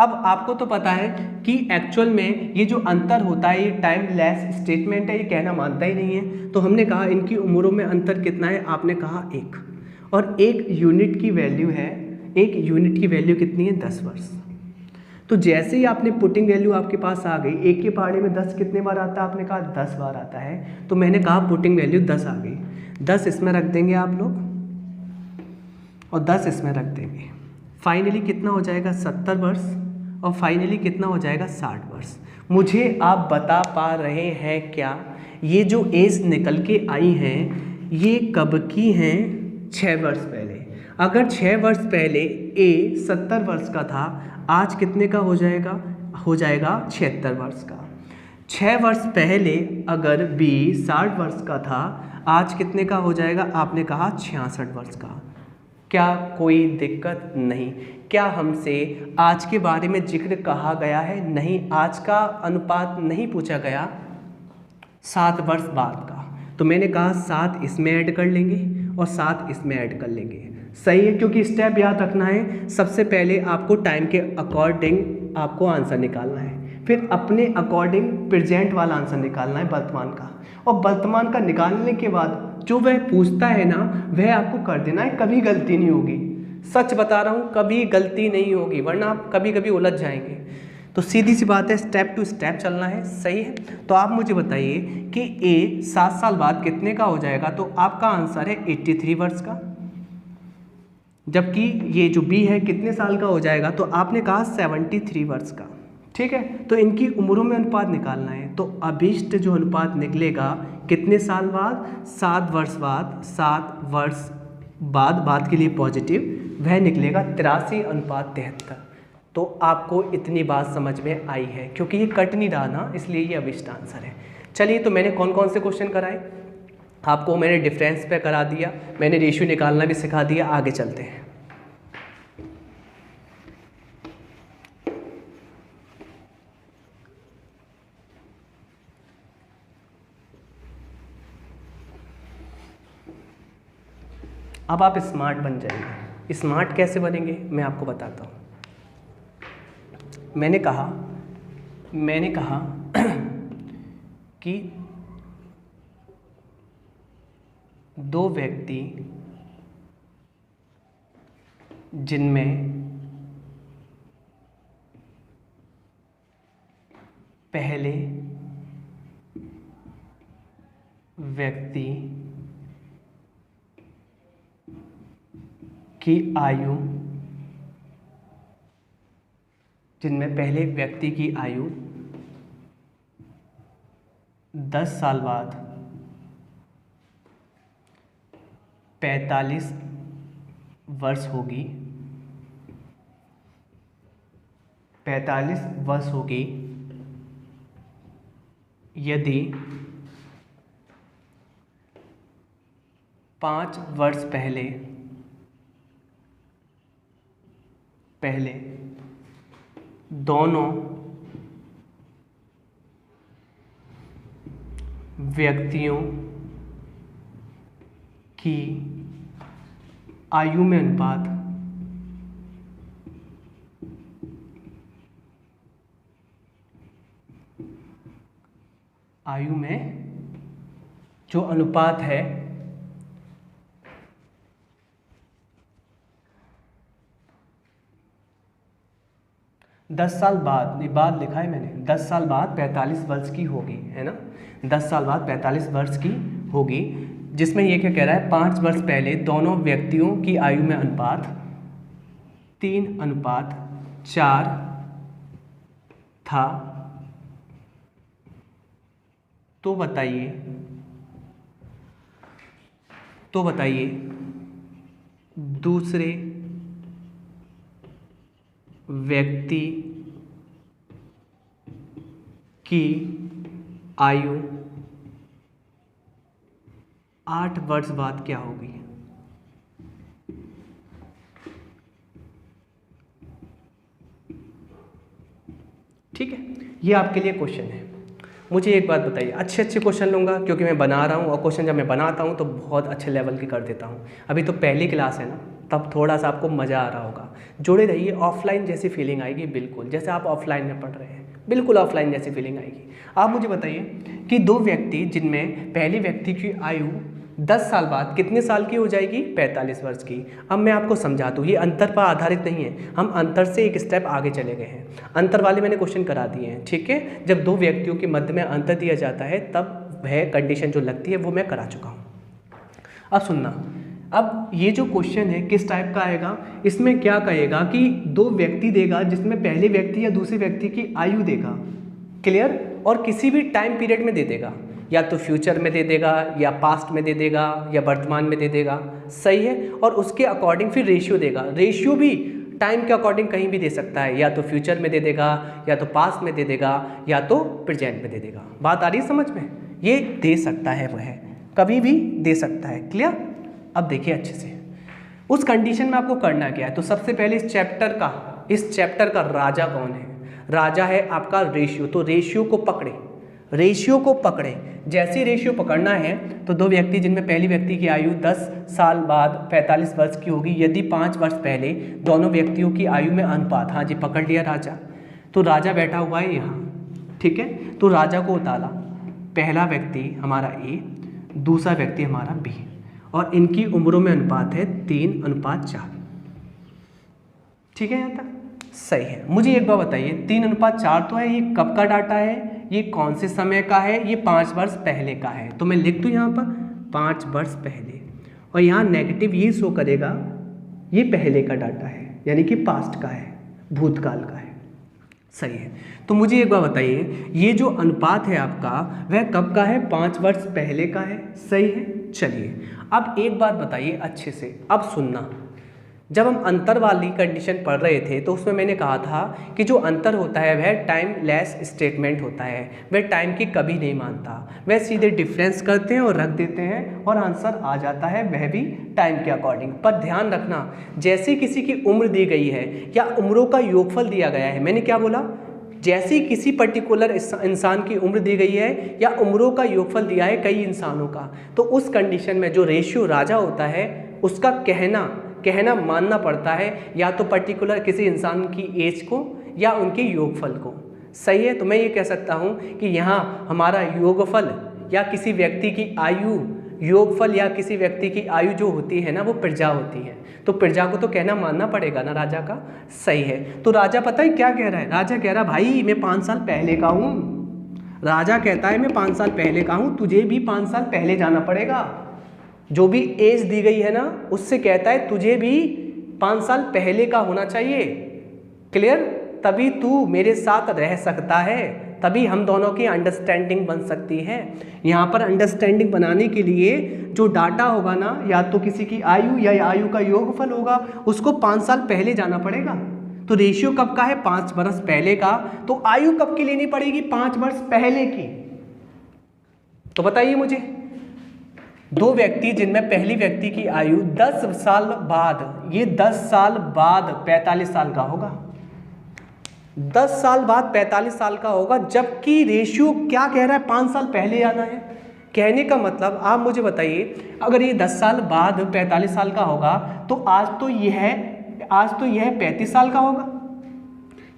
अब आपको तो पता है कि एक्चुअल में ये जो अंतर होता है ये टाइम लेस स्टेटमेंट है, ये कहना मानता ही नहीं है। तो हमने कहा इनकी उम्रों में अंतर कितना है, आपने कहा 1, और 1 यूनिट की वैल्यू है, 1 यूनिट की वैल्यू कितनी है, 10 वर्ष। तो जैसे ही आपने पुटिंग वैल्यू आपके पास आ गई, 1 के पहाड़े में 10 कितने बार आता है, आपने कहा 10 बार आता है। तो मैंने कहा पुटिंग वैल्यू 10 आ गई, 10 इसमें रख देंगे आप लोग और 10 इसमें रख देंगे। फाइनली कितना हो जाएगा, 70 वर्ष, और फाइनली कितना हो जाएगा, 60 वर्ष। मुझे आप बता पा रहे हैं क्या, ये जो एज निकल के आई हैं ये कब की हैं, 6 वर्ष पहले। अगर 6 वर्ष पहले ए 70 वर्ष का था, आज कितने का हो जाएगा, 76 वर्ष का। 6 वर्ष पहले अगर बी 60 वर्ष का था, आज कितने का हो जाएगा, आपने कहा 66 वर्ष का। क्या कोई दिक्कत नहीं? क्या हमसे आज के बारे में जिक्र कहा गया है? नहीं, आज का अनुपात नहीं पूछा गया, 7 वर्ष बाद का। तो मैंने कहा 7 इसमें ऐड कर लेंगे और 7 इसमें ऐड कर लेंगे, सही है। क्योंकि स्टेप याद रखना है, सबसे पहले आपको टाइम के अकॉर्डिंग आपको आंसर निकालना है, फिर अपने अकॉर्डिंग प्रेजेंट वाला आंसर निकालना है वर्तमान का, और वर्तमान का निकालने के बाद जो वह पूछता है ना वह आपको कर देना है, कभी गलती नहीं होगी। सच बता रहा हूँ, कभी गलती नहीं होगी, वरना आप कभी कभी उलझ जाएंगे। तो सीधी सी बात है, स्टेप टू स्टेप चलना है, सही है। तो आप मुझे बताइए कि ए 7 साल बाद कितने का हो जाएगा, तो आपका आंसर है 83 वर्ष का। जबकि ये जो बी है कितने साल का हो जाएगा, तो आपने कहा 73 वर्ष का, ठीक है। तो इनकी उम्रों में अनुपात निकालना है, तो अभीष्ट जो अनुपात निकलेगा कितने साल बाद, 7 वर्ष बाद, 7 वर्ष बाद के लिए पॉजिटिव, वह निकलेगा 83:73। तो आपको इतनी बात समझ में आई है, क्योंकि ये कट नहीं रहा ना, इसलिए ये अभीष्ट आंसर है। चलिए, तो मैंने कौन कौन से क्वेश्चन कराए आपको, मैंने डिफरेंस पे करा दिया, मैंने रेशियो निकालना भी सिखा दिया। आगे चलते हैं। अब आप स्मार्ट बन जाएंगे। स्मार्ट कैसे बनेंगे मैं आपको बताता हूँ। मैंने कहा कि 2 व्यक्ति जिनमें पहले व्यक्ति की आयु, जिनमें पहले व्यक्ति की आयु 10 साल बाद 45 वर्ष होगी, 45 वर्ष होगी यदि 5 वर्ष पहले दोनों व्यक्तियों की आयु में अनुपात जो अनुपात है 10 साल बाद, ये बाद लिखा है मैंने, 10 साल बाद 45 वर्ष की होगी, है ना, 10 साल बाद 45 वर्ष की होगी, जिसमें ये क्या कह रहा है, 5 वर्ष पहले दोनों व्यक्तियों की आयु में अनुपात 3:4 था। तो बताइए दूसरे व्यक्ति की आयु 8 वर्ष बाद क्या होगी। ठीक है, ये आपके लिए क्वेश्चन है। मुझे एक बात बताइए, अच्छे क्वेश्चन लूँगा क्योंकि मैं बना रहा हूँ, और क्वेश्चन जब मैं बनाता हूँ तो बहुत अच्छे लेवल के कर देता हूँ। अभी तो पहली क्लास है ना, तब थोड़ा सा आपको मज़ा आ रहा होगा। जुड़े रहिए, ऑफलाइन जैसी फीलिंग आएगी, बिल्कुल जैसे आप ऑफलाइन में पढ़ रहे हैं, बिल्कुल ऑफलाइन जैसी फीलिंग आएगी। आप मुझे बताइए कि दो व्यक्ति जिनमें पहले व्यक्ति की आयु 10 साल बाद कितने साल की हो जाएगी, 45 वर्ष की। अब मैं आपको समझा दूँ, ये अंतर पर आधारित नहीं है, हम अंतर से एक स्टेप आगे चले गए हैं। अंतर वाले मैंने क्वेश्चन करा दिए हैं, ठीक है। जब दो व्यक्तियों के मध्य में अंतर दिया जाता है तब वह कंडीशन जो लगती है वो मैं करा चुका हूँ। अब सुनना, अब ये जो क्वेश्चन है किस टाइप का आएगा, इसमें क्या कहेगा कि दो व्यक्ति देगा जिसमें पहले व्यक्ति या दूसरे व्यक्ति की आयु देगा, क्लियर, और किसी भी टाइम पीरियड में दे देगा, या तो फ्यूचर में दे देगा, या पास्ट में दे देगा, या वर्तमान में दे देगा, सही है। और उसके अकॉर्डिंग फिर रेशियो देगा, रेशियो भी टाइम के अकॉर्डिंग कहीं भी दे सकता है, या तो फ्यूचर में दे देगा, या तो पास्ट में दे देगा, या तो प्रेजेंट में दे देगा। बात आ रही है समझ में, ये दे सकता है, वह कभी भी दे सकता है, क्लियर। अब देखिए अच्छे से, उस कंडीशन में आपको करना क्या है। तो सबसे पहले इस चैप्टर का राजा कौन है, राजा है आपका रेशियो। तो रेशियो को पकड़े, जैसे रेशियो पकड़ना है तो दो व्यक्ति जिनमें पहली व्यक्ति की आयु 10 साल बाद 45 वर्ष की होगी यदि 5 वर्ष पहले दोनों व्यक्तियों की आयु में अनुपात, हाँ जी पकड़ लिया राजा। तो राजा बैठा हुआ है यहाँ, ठीक है। तो राजा को उतारा, पहला व्यक्ति हमारा ए, दूसरा व्यक्ति हमारा बी, और इनकी उम्रों में अनुपात है 3:4, ठीक है। यहाँ तक सही है। मुझे एक बार बताइए, 3:4 तो है, ये कब का डाटा है, ये कौन से समय का है, ये 5 वर्ष पहले का है। तो मैं लिख दूँ यहाँ पर 5 वर्ष पहले, और यहाँ नेगेटिव ये शो करेगा ये पहले का डाटा है, यानी कि पास्ट का है, भूतकाल का है, सही है। तो मुझे एक बार बताइए, ये जो अनुपात है आपका वह कब का है, 5 वर्ष पहले का है, सही है। चलिए अब एक बात बताइए अच्छे से, अब सुनना। जब हम अंतर वाली कंडीशन पढ़ रहे थे तो उसमें मैंने कहा था कि जो अंतर होता है वह टाइम लेस स्टेटमेंट होता है, वह टाइम की कभी नहीं मानता, वह सीधे डिफरेंस करते हैं और रख देते हैं और आंसर आ जाता है, वह भी टाइम के अकॉर्डिंग। पर ध्यान रखना, जैसे किसी की उम्र दी गई है या उम्रों का योगफल दिया गया है, मैंने क्या बोला, जैसी किसी पर्टिकुलर इंसान की उम्र दी गई है या उम्रों का योगफल दिया है कई इंसानों का, तो उस कंडीशन में जो रेशियो राजा होता है उसका कहना मानना पड़ता है, या तो पर्टिकुलर किसी इंसान की एज को या उनके योगफल को, सही है। तो मैं ये कह सकता हूँ कि यहाँ हमारा योगफल या किसी व्यक्ति की आयु, योगफल या किसी व्यक्ति की आयु जो होती है ना वो प्रजा होती है, तो प्रजा को तो कहना मानना पड़ेगा ना राजा का, सही है। तो राजा पता है क्या कह रहा है, राजा कह रहा है भाई मैं 5 साल पहले का हूँ, राजा कहता है मैं 5 साल पहले का हूँ, तुझे भी 5 साल पहले जाना पड़ेगा। जो भी एज दी गई है ना, उससे कहता है तुझे भी 5 साल पहले का होना चाहिए। क्लियर? तभी तू मेरे साथ रह सकता है, तभी हम दोनों की अंडरस्टैंडिंग बन सकती है। यहाँ पर अंडरस्टैंडिंग बनाने के लिए जो डाटा होगा ना, या तो किसी की आयु या आयु का योगफल होगा, उसको 5 साल पहले जाना पड़ेगा। तो रेशियो कब का है? 5 वर्ष पहले का। तो आयु कब की लेनी पड़ेगी? 5 वर्ष पहले की। तो बताइए मुझे, दो व्यक्ति जिनमें पहली व्यक्ति की आयु 10 साल बाद, ये 10 साल बाद 45 साल का होगा, 10 साल बाद 45 साल का होगा, जबकि रेशियो क्या कह रहा है? 5 साल पहले आना है। कहने का मतलब आप मुझे बताइए, अगर ये 10 साल बाद 45 साल का होगा तो आज तो यह 35 साल का होगा,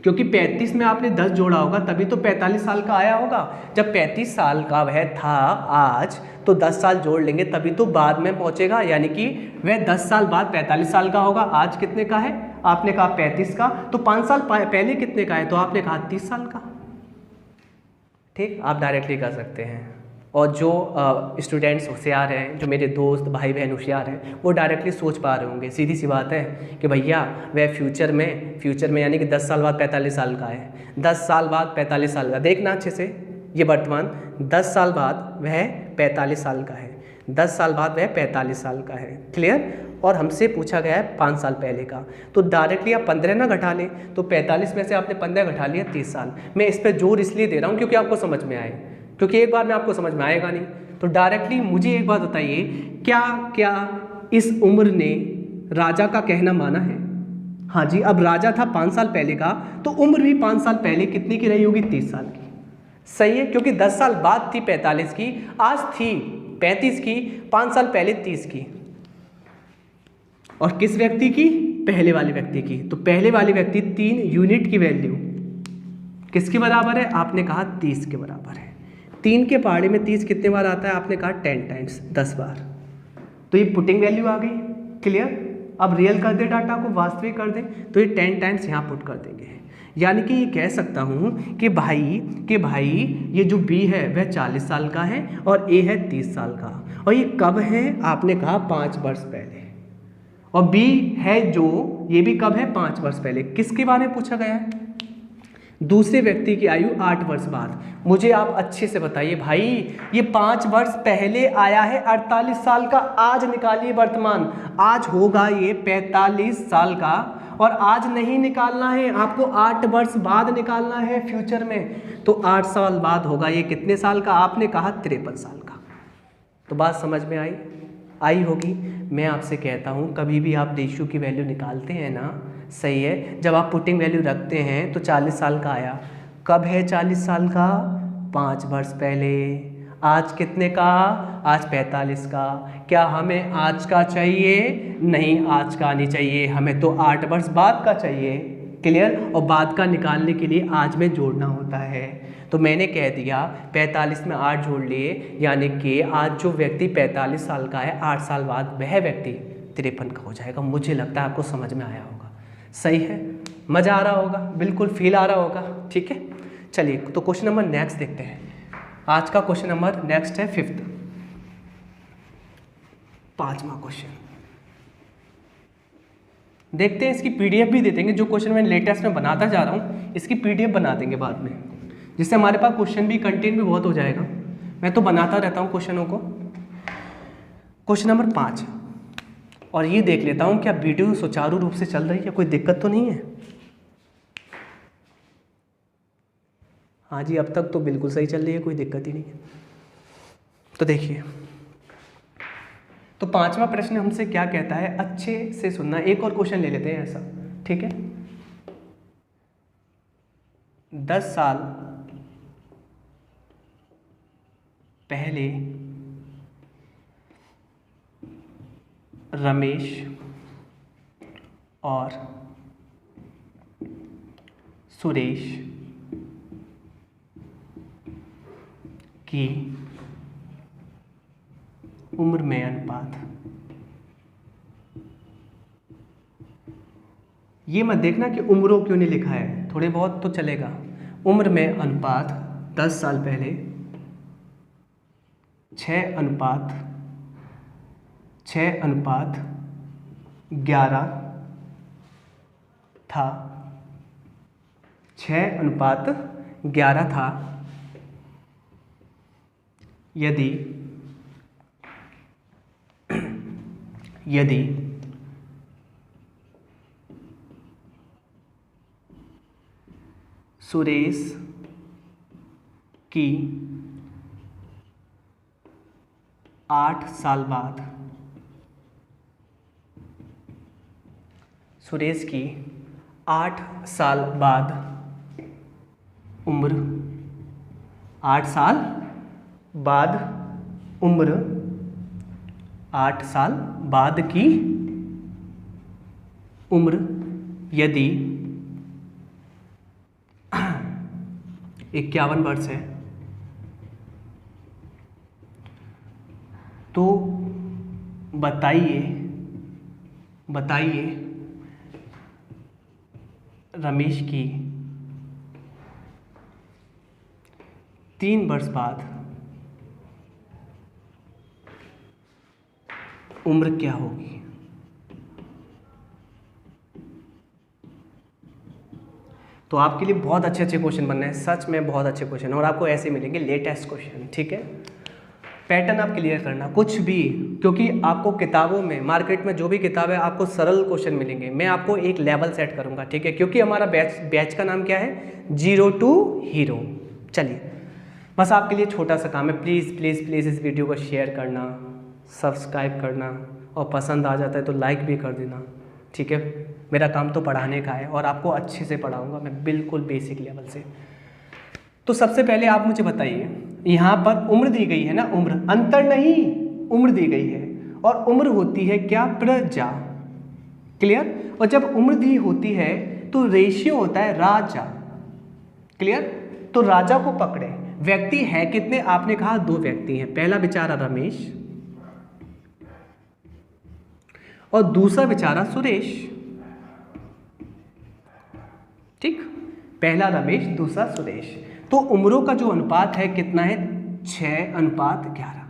क्योंकि 35 में आपने 10 जोड़ा होगा तभी तो 45 साल का आया होगा। जब 35 साल का वह था आज, तो 10 साल जोड़ लेंगे तभी तो बाद में पहुंचेगा, यानी कि वह 10 साल बाद 45 साल का होगा। आज कितने का है? आपने कहा 35 का, तो 5 साल पहले कितने का है? तो आपने कहा 30 साल का। ठीक, आप डायरेक्टली कर सकते हैं। और जो स्टूडेंट्स होशियार हैं, जो मेरे दोस्त भाई बहन होशियार हैं, वो डायरेक्टली सोच पा रहे होंगे। सीधी सी बात है कि भैया वह फ्यूचर में यानी कि 10 साल बाद 45 साल का है, 10 साल बाद 45 साल का। देखना अच्छे से, ये वर्तमान 10 साल बाद वह 45 साल का है, 10 साल बाद वह 45 साल का है। क्लियर? और हमसे पूछा गया है 5 साल पहले का, तो डायरेक्टली आप 15 ना घटा लें, तो 45 में से आपने 15 घटा लिया, 30 साल। मैं इस पर जोर इसलिए दे रहा हूँ क्योंकि आपको समझ में आए, क्योंकि एक बार में आपको समझ में आएगा नहीं। तो डायरेक्टली मुझे एक बात बताइए, क्या इस उम्र ने राजा का कहना माना है? हाँ जी। अब राजा था 5 साल पहले का, तो उम्र भी 5 साल पहले कितनी की रही होगी? 30 साल की। सही है, क्योंकि 10 साल बाद थी 45 की, आज थी 35 की, 5 साल पहले 30 की। और किस व्यक्ति की? पहले वाले व्यक्ति की। तो पहले वाले व्यक्ति 3 यूनिट की वैल्यू किसके बराबर है? आपने कहा 30 के बराबर है। 3 के पहाड़े में 30 कितने बार आता है? आपने कहा 10 टाइम्स, 10 बार। तो ये पुटिंग वैल्यू आ गई। क्लियर? अब रियल कर दे, डाटा को वास्तविक कर दे, तो ये 10 टाइम्स यहाँ पुट कर देंगे। यानी कि ये कह सकता हूँ कि भाई ये जो बी है वह 40 साल का है और ए है 30 साल का। और ये कब है? आपने कहा 5 वर्ष पहले। और बी है जो, ये भी कब है? 5 वर्ष पहले। किसके बारे में पूछा गया है? दूसरे व्यक्ति की आयु 8 वर्ष बाद। मुझे आप अच्छे से बताइए भाई, ये 5 वर्ष पहले आया है 48 साल का, आज निकालिए वर्तमान, आज होगा ये 45 साल का। और आज नहीं निकालना है आपको, 8 वर्ष बाद निकालना है फ्यूचर में। तो 8 साल बाद होगा ये कितने साल का? आपने कहा 53 साल का। तो बात समझ में आई होगी। मैं आपसे कहता हूँ, कभी भी आप रेशियो की वैल्यू निकालते हैं ना, सही है, जब आप पुटिंग वैल्यू रखते हैं तो 40 साल का आया। कब है 40 साल का? 5 वर्ष पहले। आज कितने का? आज 45 का। क्या हमें आज का चाहिए? नहीं, आज का नहीं चाहिए, हमें तो 8 वर्ष बाद का चाहिए। क्लियर? और बाद का निकालने के लिए आज में जोड़ना होता है। तो मैंने कह दिया 45 में 8 जोड़ लिए, यानी कि आज जो व्यक्ति 45 साल का है, 8 साल बाद वह व्यक्ति 53 का हो जाएगा। मुझे लगता है आपको समझ में आया होगा। सही है? मज़ा आ रहा होगा, बिल्कुल फील आ रहा होगा। ठीक है, चलिए तो क्वेश्चन नंबर नेक्स्ट देखते हैं। आज का क्वेश्चन नंबर नेक्स्ट है 5th, 5वां क्वेश्चन देखते हैं। इसकी पीडीएफ भी दे देंगे, जो क्वेश्चन मैं लेटेस्ट में बनाता जा रहा हूँ इसकी पीडीएफ बना देंगे बाद में, जिससे हमारे पास क्वेश्चन भी, कंटेंट भी बहुत हो जाएगा। मैं तो बनाता रहता हूँ क्वेश्चनों को। क्वेश्चन नंबर 5, और ये देख लेता हूँ क्या वीडियो सुचारू रूप से चल रही है, कोई दिक्कत तो नहीं है? हाँ जी, अब तक तो बिल्कुल सही चल रही है, कोई दिक्कत ही नहीं है। तो देखिए, तो 5वां प्रश्न हमसे क्या कहता है, अच्छे से सुनना। एक और क्वेश्चन ले लेते हैं ऐसा, ठीक है। 10 साल पहले रमेश और सुरेश की उम्र में अनुपात, ये मत देखना कि उम्रों क्यों नहीं लिखा है, थोड़े बहुत तो चलेगा। उम्र में अनुपात 10 साल पहले 6:11 था, 6:11 था। यदि सुरेश की 8 साल बाद उम्र 8 साल बाद की उम्र यदि 51 वर्ष है तो बताइए रमेश की 3 वर्ष बाद उम्र क्या होगी। तो आपके लिए बहुत अच्छे क्वेश्चन बनने हैं, सच में बहुत अच्छे क्वेश्चन, और आपको ऐसे मिलेंगे लेटेस्ट क्वेश्चन। ठीक है, पैटर्न आप क्लियर करना कुछ भी, क्योंकि आपको किताबों में, मार्केट में जो भी किताब है आपको सरल क्वेश्चन मिलेंगे। मैं आपको एक लेवल सेट करूंगा, ठीक है, क्योंकि हमारा बैच का नाम क्या है, 0 to हीरो। चलिए, बस आपके लिए छोटा सा काम है, प्लीज़ इस वीडियो को शेयर करना, सब्सक्राइब करना, और पसंद आ जाता है तो लाइक भी कर देना। ठीक है, मेरा काम तो पढ़ाने का है और आपको अच्छे से पढ़ाऊंगा मैं, बिल्कुल बेसिक लेवल से। तो सबसे पहले आप मुझे बताइए, यहाँ पर उम्र दी गई है ना, उम्र, अंतर नहीं, उम्र दी गई है, और उम्र होती है क्या, प्रजा। क्लियर। और जब उम्र दी होती है तो रेशियो होता है राजा। क्लियर। तो राजा को पकड़े, व्यक्ति है कितने, आपने कहा 2 व्यक्ति हैं, पहला बेचारा रमेश और दूसरा बेचारा सुरेश। ठीक, पहला रमेश, दूसरा सुरेश। तो उम्रों का जो अनुपात है कितना है, 6:11।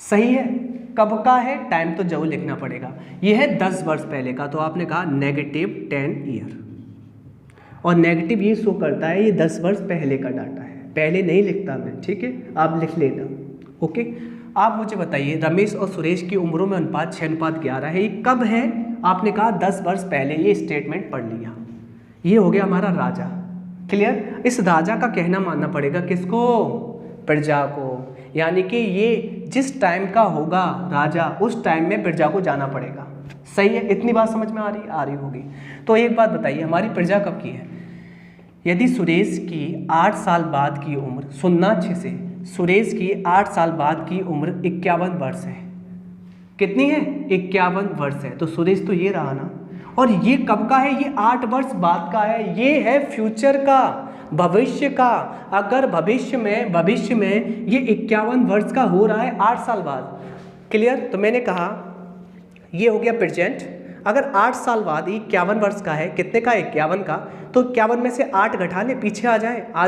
सही है। कब का है, टाइम तो जरूर लिखना पड़ेगा। यह है 10 वर्ष पहले का, तो आपने कहा -10 ईयर, और नेगेटिव ये शो करता है ये 10 वर्ष पहले का डाटा है, पहले नहीं लिखता मैं। ठीक है, आप लिख लेना। ओके, आप मुझे बताइए, रमेश और सुरेश की उम्रों में अनुपात 6:11 है, ये कब है, आपने कहा 10 वर्ष पहले। ये स्टेटमेंट पढ़ लिया, ये हो गया हमारा राजा। क्लियर। इस राजा का कहना मानना पड़ेगा किसको, प्रजा को, यानी कि ये जिस टाइम का होगा राजा, उस टाइम में प्रजा को जाना पड़ेगा। सही है, इतनी बात समझ में आ रही होगी। तो एक बात बताइए, हमारी प्रजा कब की है, यदि सुरेश की 8 साल बाद की उम्र, सुनना अच्छे से, सुरेश की 8 साल बाद की उम्र 51 वर्ष है। कितनी है, 51 वर्ष है। तो सुरेश तो ये रहा ना, और ये कब का है, ये 8 वर्ष बाद का है, ये है फ्यूचर का, भविष्य का। अगर भविष्य में ये 51 वर्ष का हो रहा है 8 साल बाद। क्लियर। तो मैंने कहा ये हो गया प्रेजेंट। अगर 8 साल बाद 51 वर्ष का है, कितने का, 51 का, तो 51 में से 8 घटा ले, पीछे आ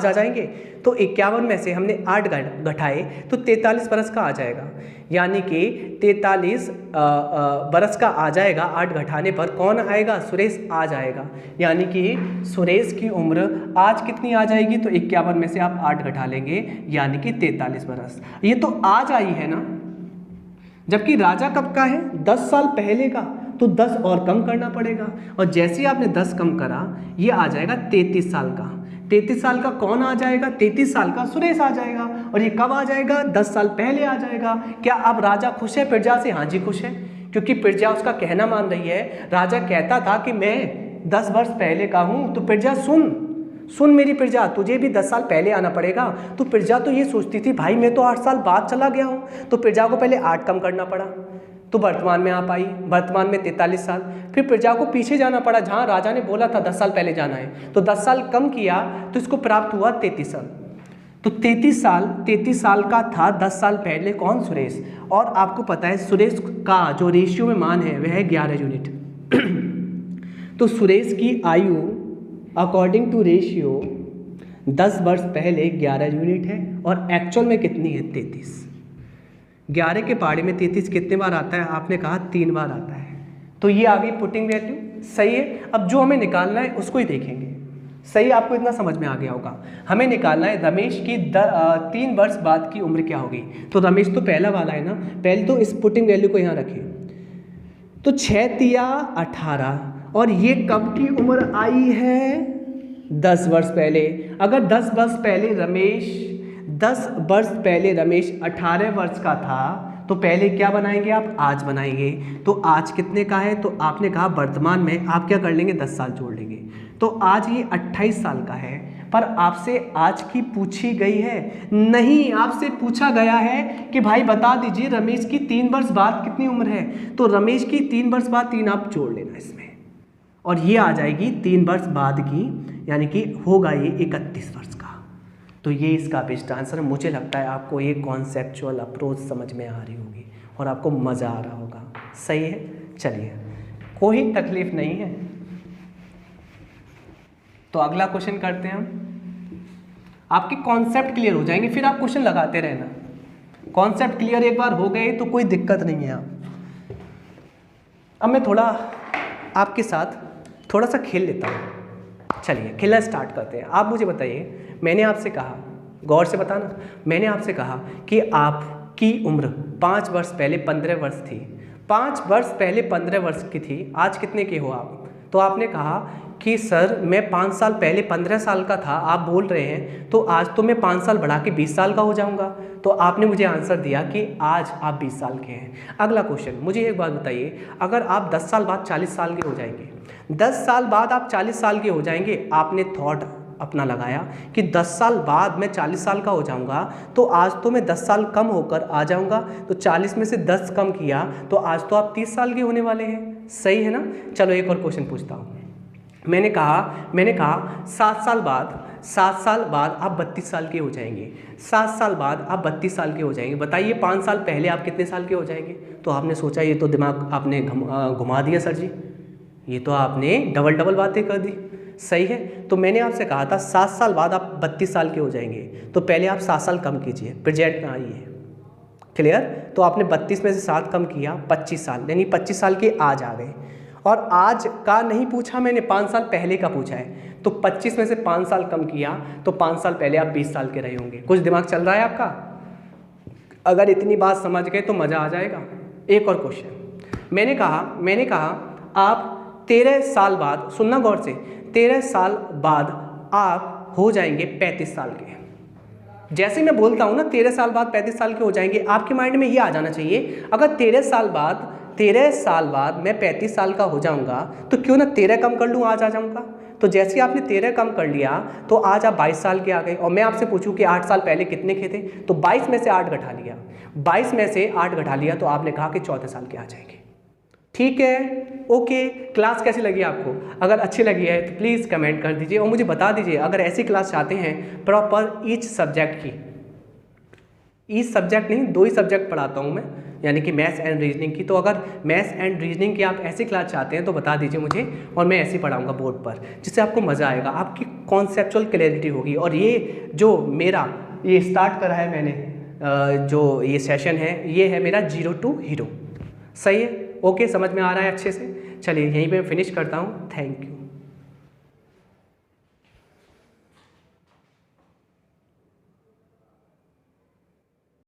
जाएंगे। तो 51 में से हमने 8 घटाए तो 43 बरस का आ जाएगा, यानी कि 43 बरस का आ जाएगा। 8 घटाने पर कौन आएगा, सुरेश आ जाएगा, यानी कि सुरेश की उम्र आज कितनी आ जाएगी, तो 51 में से आप 8 घटा लेंगे, यानी कि 43 बरस। ये तो आज आई है ना, जबकि राजा कब का है, 10 साल पहले का, तो 10 और कम करना पड़ेगा, और जैसे ही आपने 10 कम करा, ये आ जाएगा 33 साल का। 33 साल का कौन आ जाएगा, 33 साल का सुरेश आ जाएगा। और ये कब आ जाएगा, 10 साल पहले आ जाएगा। क्या अब राजा खुश है प्रजा से, हाँ जी खुश है, क्योंकि प्रजा उसका कहना मान रही है। राजा कहता था कि मैं 10 वर्ष पहले का हूँ, तो प्रजा सुन मेरी प्रजा, तुझे भी 10 साल पहले आना पड़ेगा। तो प्रजा तो ये सोचती थी, भाई मैं तो 8 साल बाद चला गया हूँ, तो प्रजा को पहले 8 कम करना पड़ा, तो वर्तमान में आप आई, वर्तमान में 43 साल। फिर प्रजा को पीछे जाना पड़ा, जहाँ राजा ने बोला था 10 साल पहले जाना है, तो 10 साल कम किया तो इसको प्राप्त हुआ 33 साल। तो 33 साल का था 10 साल पहले कौन, सुरेश। और आपको पता है सुरेश का जो रेशियो में मान है वह है 11 यूनिट। तो सुरेश की आयु अकॉर्डिंग टू रेशियो 10 वर्ष पहले 11 यूनिट है और एक्चुअल में कितनी है 33। 11 के पहाड़े में 33 कितने बार आता है? आपने कहा 3 बार आता है। तो ये आ गई पुटिंग वैल्यू, सही है। अब जो हमें निकालना है उसको ही देखेंगे, सही, आपको इतना समझ में आ गया होगा। हमें निकालना है रमेश की 3 वर्ष बाद की उम्र क्या होगी। तो रमेश तो पहला वाला है ना, पहले तो इस पुटिंग वैल्यू को यहाँ रखें। तो 6 तिया 18 और ये कब की उम्र आई है? 10 वर्ष पहले। अगर 10 वर्ष पहले रमेश 18 वर्ष का था तो पहले क्या बनाएंगे आप? आज बनाएंगे। तो आज कितने का है? तो आपने कहा वर्तमान में आप क्या कर लेंगे? 10 साल जोड़ लेंगे। तो आज ये 28 साल का है। पर आपसे आज की पूछी गई है नहीं, आपसे पूछा गया है कि भाई बता दीजिए रमेश की 3 वर्ष बाद कितनी उम्र है। तो रमेश की 3 वर्ष बाद 3 आप जोड़ लेना इसमें, और ये आ जाएगी 3 वर्ष बाद की, यानी कि होगा ये 31 वर्ष का। तो ये इसका बेस्ट आंसर। मुझे लगता है आपको ये कॉन्सेप्चुअल अप्रोच समझ में आ रही होगी और आपको मज़ा आ रहा होगा, सही है। चलिए, कोई तकलीफ नहीं है। तो अगला क्वेश्चन करते हैं हम। आपके कॉन्सेप्ट क्लियर हो जाएंगे, फिर आप क्वेश्चन लगाते रहना। कॉन्सेप्ट क्लियर एक बार हो गए तो कोई दिक्कत नहीं है आप। अब मैं थोड़ा आपके साथ थोड़ा सा खेल लेता हूँ। चलिए खेलना स्टार्ट करते हैं। आप मुझे बताइए, मैंने आपसे कहा, गौर से बताना, मैंने आपसे कहा कि आपकी उम्र 5 वर्ष पहले 15 वर्ष थी। 5 वर्ष पहले 15 वर्ष की थी, आज कितने के हो आप? तो आपने कहा कि सर मैं 5 साल पहले 15 साल का था, आप बोल रहे हैं तो आज तो मैं 5 साल बढ़ा के 20 साल का हो जाऊंगा। तो आपने मुझे आंसर दिया कि आज आप 20 साल के हैं। अगला क्वेश्चन, मुझे एक बात बताइए, अगर आप 10 साल बाद 40 साल के हो जाएंगे, 10 साल बाद आप 40 साल के हो जाएंगे, आपने थॉट अपना लगाया कि 10 साल बाद मैं 40 साल का हो जाऊंगा, तो आज तो मैं 10 साल कम होकर आ जाऊंगा। तो 40 में से 10 कम किया तो आज तो आप 30 साल के होने वाले हैं, सही है ना। चलो एक और क्वेश्चन पूछता हूँ। मैंने कहा 7 साल बाद आप 32 साल के हो जाएंगे। 7 साल बाद आप 32 साल के हो जाएंगे। बताइए 5 साल पहले आप कितने साल के हो जाएंगे। तो आपने सोचा ये तो दिमाग आपने घुमा दिया सर जी, ये तो आपने डबल बातें कर दी, सही है। तो मैंने आपसे कहा था 7 साल बाद आप 32 साल के हो जाएंगे, तो पहले आप 7 साल कम कीजिए, प्रेजेंट में आइए, क्लियर। तो आपने 32 में से 7 कम किया, 25 साल, यानी 25 साल के आज आ गए। और आज का नहीं पूछा मैंने, 5 साल पहले का पूछा है। तो 25 में से 5 साल कम किया तो 5 साल पहले आप 20 साल के रहे होंगे। कुछ दिमाग चल रहा है आपका? अगर इतनी बात समझ गए तो मज़ा आ जाएगा। एक और क्वेश्चन, मैंने कहा आप 13 साल बाद, सुनना गौर से, 13 साल बाद आप हो जाएंगे 35 साल के। जैसे मैं बोलता हूँ ना 13 साल बाद 35 साल के हो जाएंगे, आपके माइंड में ये आ जाना चाहिए, अगर 13 साल बाद मैं 35 साल का हो जाऊंगा तो क्यों ना 13 कम कर लूँ, आज आ जाऊंगा। तो जैसे आपने 13 कम कर लिया तो आज आप 22 साल के आ गए। और मैं आपसे पूछूं कि 8 साल पहले कितने के थे, तो 22 में से 8 घटा लिया, 22 में से 8 घटा लिया तो आपने कहा कि 14 साल के आ जाएंगे। ठीक है, ओके। क्लास कैसी लगी आपको? अगर अच्छी लगी है तो प्लीज़ कमेंट कर दीजिए और मुझे बता दीजिए अगर ऐसी क्लास चाहते हैं प्रॉपर ईच सब्जेक्ट की। ईच सब्जेक्ट नहीं, 2 ही सब्जेक्ट पढ़ाता हूँ मैं, यानी कि मैथ्स एंड रीजनिंग की। तो अगर मैथ्स एंड रीजनिंग की आप ऐसी क्लास चाहते हैं तो बता दीजिए मुझे, और मैं ऐसे ही पढ़ाऊँगा बोर्ड पर, जिससे आपको मज़ा आएगा, आपकी कॉन्सेप्चुअल क्लैरिटी होगी। और ये जो मेरा ये स्टार्ट करा है मैंने, जो ये सेशन है, ये है मेरा 0 to हीरो, सही है। ओके, समझ में आ रहा है अच्छे से। चलिए यहीं पे मैं फिनिश करता हूँ। Thank you.